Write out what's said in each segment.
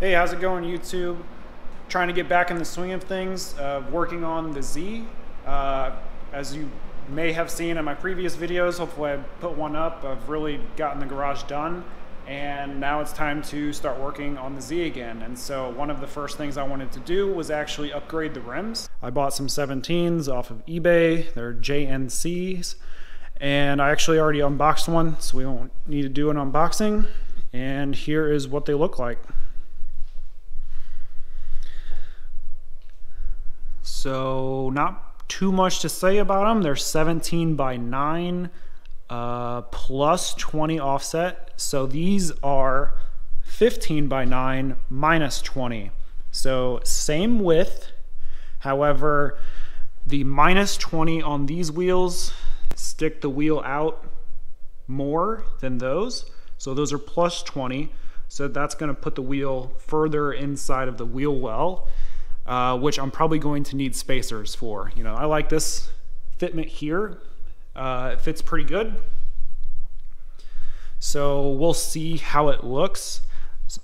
Hey, how's it going, YouTube? Trying to get back in the swing of things, working on the Z. As you may have seen in my previous videos, hopefully I put one up, I've really gotten the garage done, and now it's time to start working on the Z again. And so one of the first things I wanted to do was actually upgrade the rims. I bought some 17's off of eBay, they're JNC's, and I actually already unboxed one, so we won't need to do an unboxing. And here is what they look like. So not too much to say about them. They're 17x9 plus 20 offset. So these are 15x9 minus 20. So same width. However, the minus 20 on these wheels stick the wheel out more than those. So those are plus 20. So that's going to put the wheel further inside of the wheel well. Which I'm probably going to need spacers for. You know, I like this fitment here. It fits pretty good. So we'll see how it looks,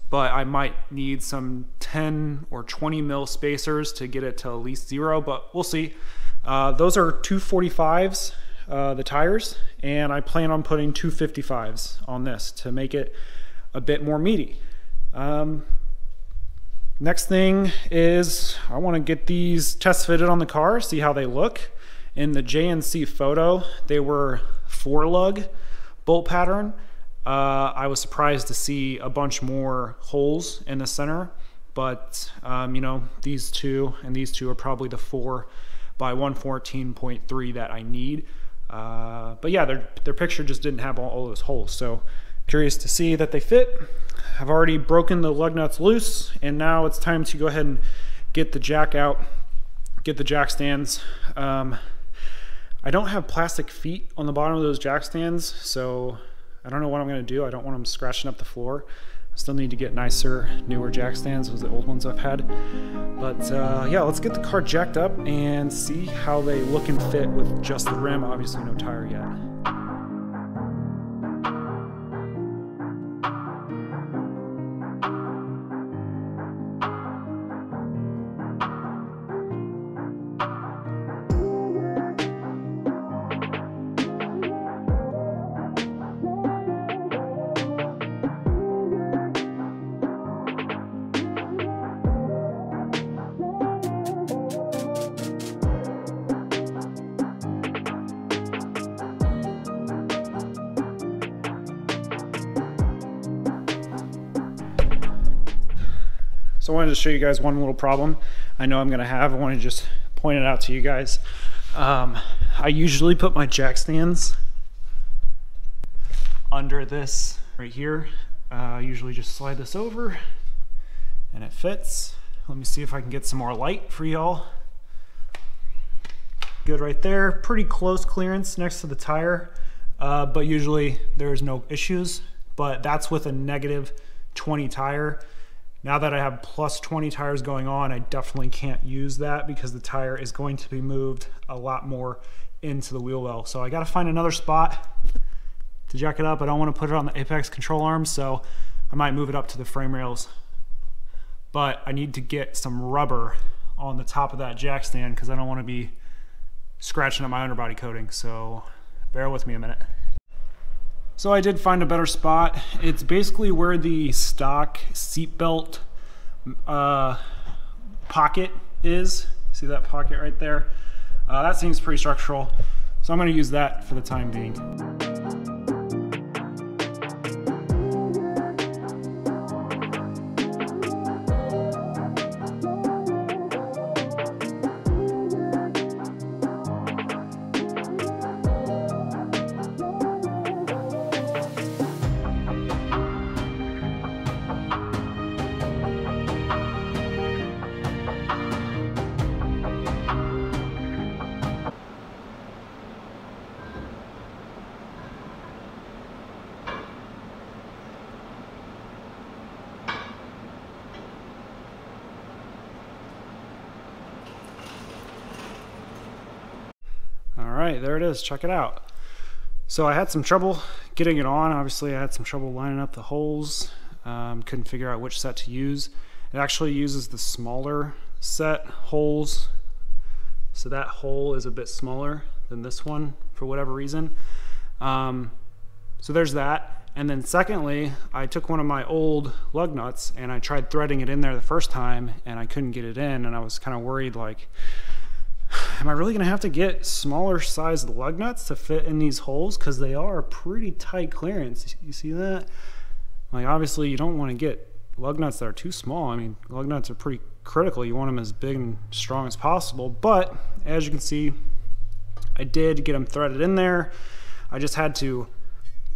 but I might need some 10 or 20 mil spacers to get it to at least 0, but we'll see. Those are 245s, the tires, and I plan on putting 255s on this to make it a bit more meaty. Next thing is I want to get these test fitted on the car, see how they look. In the JNC photo, they were 4-lug bolt pattern. I was surprised to see a bunch more holes in the center, but you know, these two and these two are probably the 4x114.3 that I need. But yeah, their picture just didn't have all those holes, so curious to see that they fit. I've already broken the lug nuts loose, and now it's time to go ahead and get the jack out, get the jack stands. I don't have plastic feet on the bottom of those jack stands, so I don't know what I'm going to do. I don't want them scratching up the floor. I still need to get nicer, newer jack stands. Those are the old ones I've had. But yeah, let's get the car jacked up and see how they look and fit with just the rim. Obviously no tire yet. So I wanted to show you guys one little problem I know I'm gonna have. I want to just point it out to you guys. I usually put my jack stands under this right here. I usually just slide this over and it fits. Let me see if I can get some more light for y'all. Good right there. Pretty close clearance next to the tire, but usually there's no issues. But that's with a negative 20 tire. Now that I have plus 20 tires going on, I definitely can't use that because the tire is going to be moved a lot more into the wheel well. So I got to find another spot to jack it up. I don't want to put it on the apex control arm, so I might move it up to the frame rails. But I need to get some rubber on the top of that jack stand because I don't want to be scratching up my underbody coating. So bear with me a minute. So I did find a better spot. It's basically where the stock seatbelt pocket is. See that pocket right there? That seems pretty structural. So I'm gonna use that for the time being. All right, there it is. Check it out. So I had some trouble getting it on. Obviously, I had some trouble lining up the holes. Couldn't figure out which set to use. It actually uses the smaller set holes, so that hole is a bit smaller than this one for whatever reason. So there's that. And then secondly, I took one of my old lug nuts and I tried threading it in there the first time and I couldn't get it in, and I was kind of worried, like, am I really gonna have to get smaller sized lug nuts to fit in these holes? Because they are pretty tight clearance. You see that? Like, obviously you don't want to get lug nuts that are too small. I mean, lug nuts are pretty critical. You want them as big and strong as possible. But as you can see, I did get them threaded in there. I just had to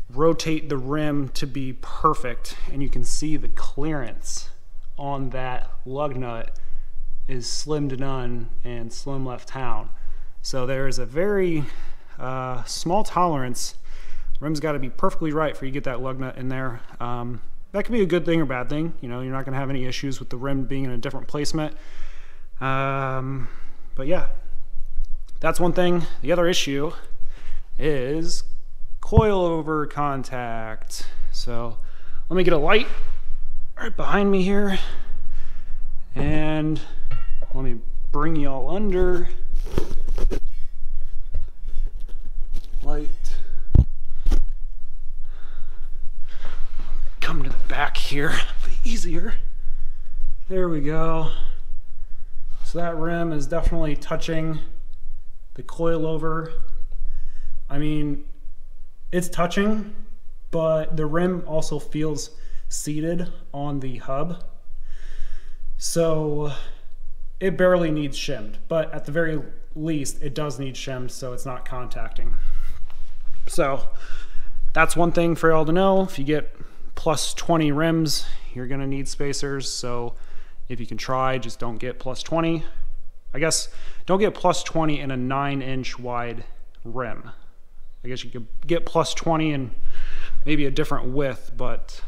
rotate the rim to be perfect, and you can see the clearance on that lug nut is slim to none and slim left town. So there is a very small tolerance. Rim's got to be perfectly right for you to get that lug nut in there. That could be a good thing or bad thing. You know, you're not going to have any issues with the rim being in a different placement. But yeah, that's one thing. The other issue is coilover contact. So let me get a light right behind me here, and let me bring y'all under. Light. Come to the back here, be easier. There we go. So that rim is definitely touching the coilover. I mean, it's touching, but the rim also feels seated on the hub. So it barely needs shimmed, but at the very least it does need shimmed so it's not contacting. So that's one thing for y'all to know. If you get plus 20 rims, you're gonna need spacers. So if you can try, just don't get plus 20. I guess don't get plus 20 in a 9-inch wide rim. I guess you could get plus 20 and maybe a different width, but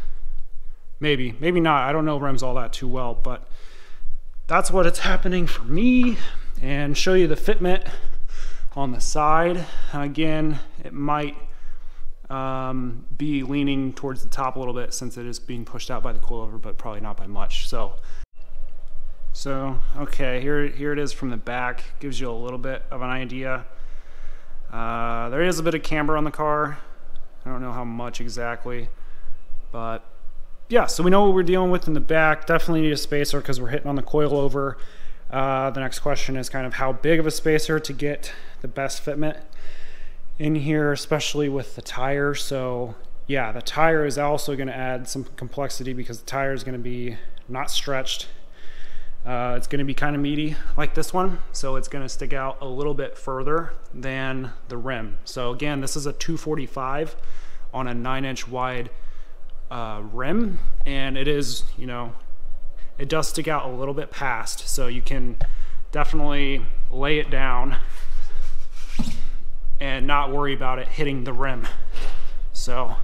maybe not. I don't know rims all that too well, but that's what it's happening for me. And show you the fitment on the side. Again, it might be leaning towards the top a little bit since it is being pushed out by the coilover, but probably not by much. So okay, here it is from the back. Gives you a little bit of an idea. There is a bit of camber on the car. I don't know how much exactly, but yeah, so we know what we're dealing with in the back. Definitely need a spacer because we're hitting on the coilover. The next question is kind of how big of a spacer to get the best fitment in here, especially with the tire. So yeah, the tire is also going to add some complexity because the tire is going to be not stretched. It's going to be kind of meaty like this one, so it's going to stick out a little bit further than the rim. So again, this is a 245 on a 9-inch wide rim, and it is, you know, it does stick out a little bit past, so you can definitely lay it down and not worry about it hitting the rim. So I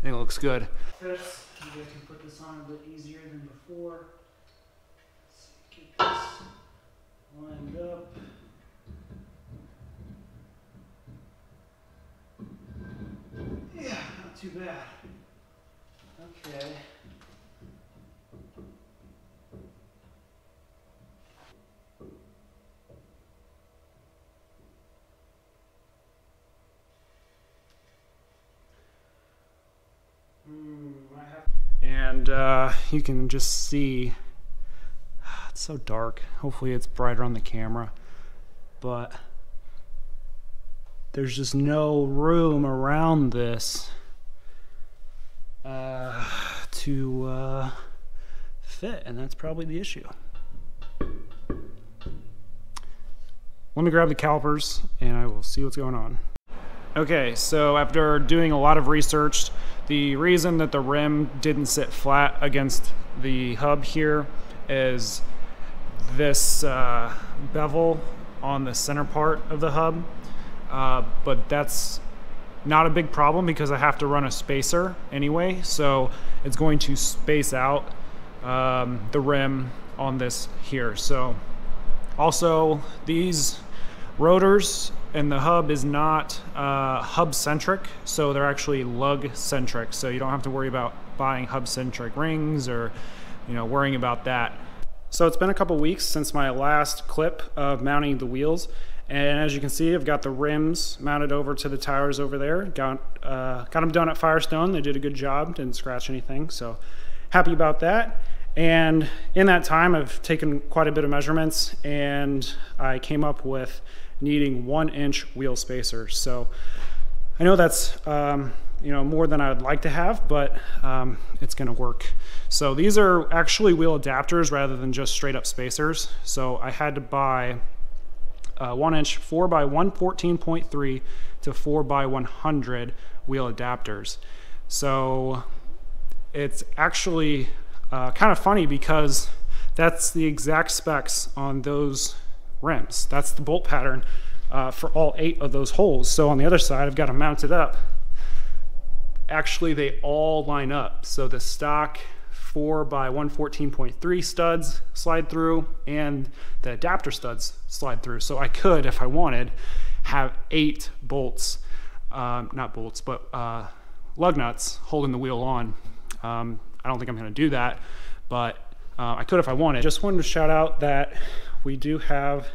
think it looks good. Fits. You guys can put this on a bit easier than before. Let's get this lined up. Yeah, not too bad. Okay. And you can just see, it's so dark. Hopefully it's brighter on the camera, but there's just no room around this to fit, and that's probably the issue. Let me grab the calipers and I will see what's going on. Okay, so after doing a lot of research, the reason that the rim didn't sit flat against the hub here is this bevel on the center part of the hub, but that's not a big problem because I have to run a spacer anyway, so it's going to space out the rim on this here. So also these rotors and the hub is not hub-centric, so they're actually lug-centric. So you don't have to worry about buying hub-centric rings or, you know, worrying about that. So it's been a couple weeks since my last clip of mounting the wheels. And as you can see, I've got the rims mounted over to the tires over there. Got them done at Firestone. They did a good job, didn't scratch anything, so happy about that. And in that time, I've taken quite a bit of measurements, and I came up with needing 1-inch wheel spacers. So I know that's you know, more than I would like to have, but it's gonna work. So these are actually wheel adapters rather than just straight up spacers. So I had to buy 1-inch 4x114.3 to 4x100 wheel adapters. So it's actually kind of funny because that's the exact specs on those rims. That's the bolt pattern for all 8 of those holes. So on the other side, I've got them mounted up. Actually, they all line up. So the stock 4x114.3 studs slide through, and the adapter studs slide through. So I could, if I wanted, have 8 bolts, not bolts, but lug nuts holding the wheel on. I don't think I'm going to do that, but I could if I wanted. Just wanted to shout out that we do have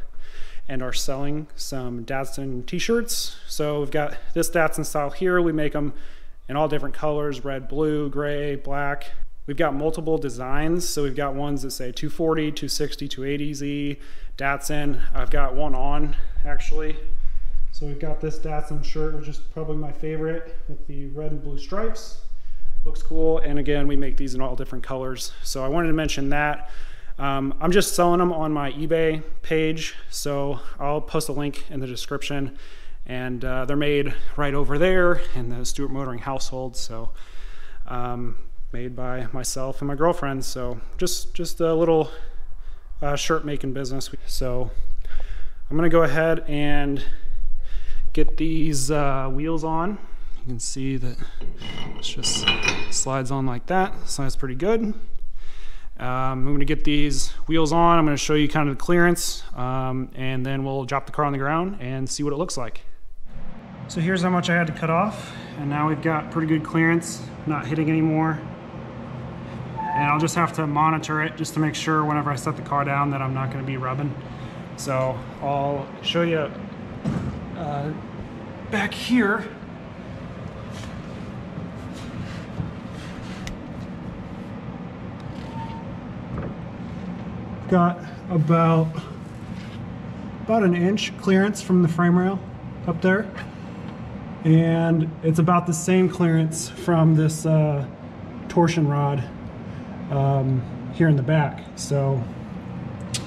and are selling some Datsun t-shirts. So we've got this Datsun style here. We make them in all different colors: red, blue, gray, black. We've got multiple designs. So we've got ones that say 240, 260, 280Z, Datsun. I've got one on actually. So we've got this Datsun shirt, which is probably my favorite, with the red and blue stripes. Looks cool. And again, we make these in all different colors. So I wanted to mention that. I'm just selling them on my eBay page. So I'll post a link in the description. And they're made right over there in the Stewart Motoring household. So made by myself and my girlfriend. So just a little shirt making business. So I'm gonna go ahead and get these wheels on. You can see that it just slides on like that. Slides pretty good. I'm going to get these wheels on. I'm going to show you kind of the clearance, and then we'll drop the car on the ground and see what it looks like. So here's how much I had to cut off, and now we've got pretty good clearance, not hitting anymore. And I'll just have to monitor it just to make sure whenever I set the car down that I'm not going to be rubbing. So I'll show you back here. Got about an inch clearance from the frame rail up there, and it's about the same clearance from this torsion rod here in the back. So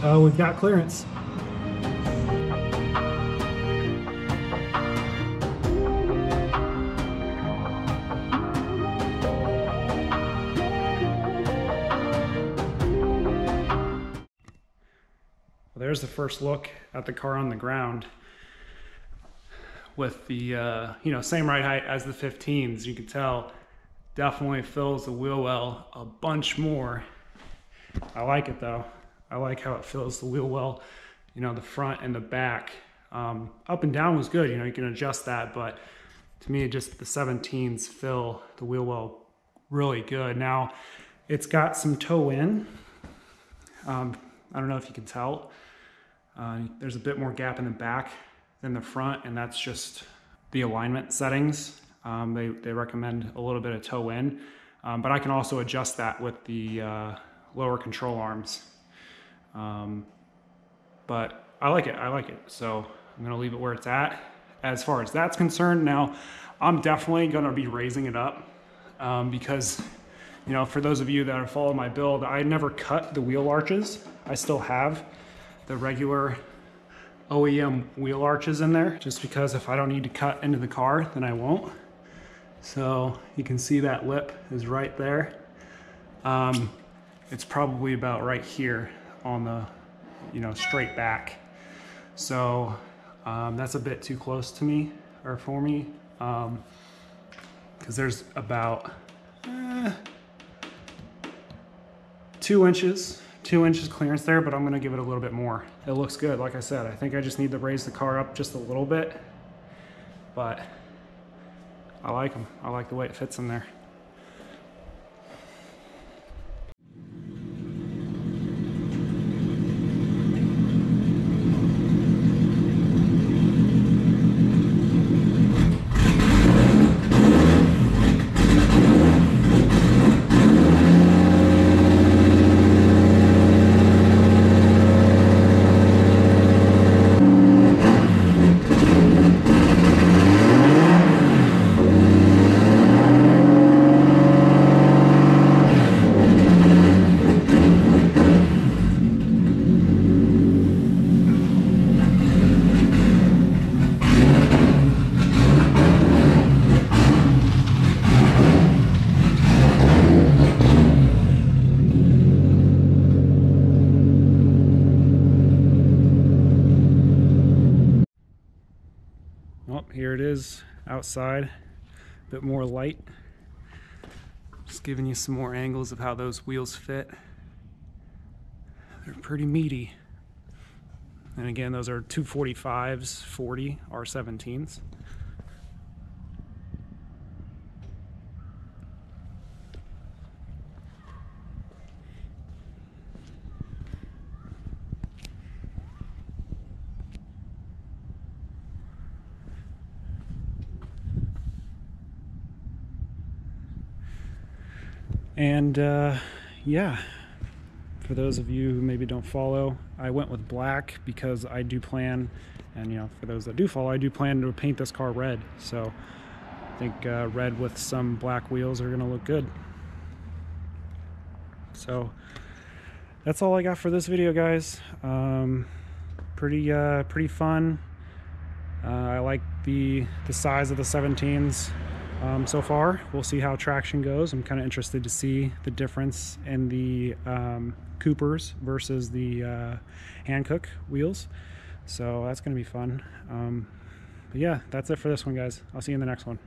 we've got clearance. There's the first look at the car on the ground with the you know, same ride height as the 15's. You can tell definitely fills the wheel well a bunch more. I like it though. I like how it fills the wheel well. You know, the front and the back. Up and down was good. You know, you can adjust that, but to me, just the 17's fill the wheel well really good. Now, it's got some toe in. I don't know if you can tell. There's a bit more gap in the back than the front, and that's just the alignment settings. They recommend a little bit of toe in, but I can also adjust that with the lower control arms. But I like it, so I'm gonna leave it where it's at as far as that's concerned. Now, I'm definitely gonna be raising it up because, you know, for those of you that have followed my build, I never cut the wheel arches. I still have the regular OEM wheel arches in there, just because if I don't need to cut into the car, then I won't. So you can see that lip is right there. It's probably about right here on the, you know, straight back. So that's a bit too close to me, or for me, because there's about 2 inches 2 inches clearance there, but I'm going to give it a little bit more. It looks good, like I said. I think I just need to raise the car up just a little bit, but I like them. I like the way it fits in there. Well, here it is outside, a bit more light. Just giving you some more angles of how those wheels fit. They're pretty meaty. And again, those are 245s, 40 are 17's. And yeah, for those of you who maybe don't follow, I went with black because I do plan, and you know, for those that do follow, I do plan to paint this car red. So I think red with some black wheels are gonna look good. So that's all I got for this video, guys. Pretty fun. I like the size of the 17's. So far. We'll see how traction goes. I'm kind of interested to see the difference in the Coopers versus the Hankook wheels. So that's going to be fun. But yeah, that's it for this one, guys. I'll see you in the next one.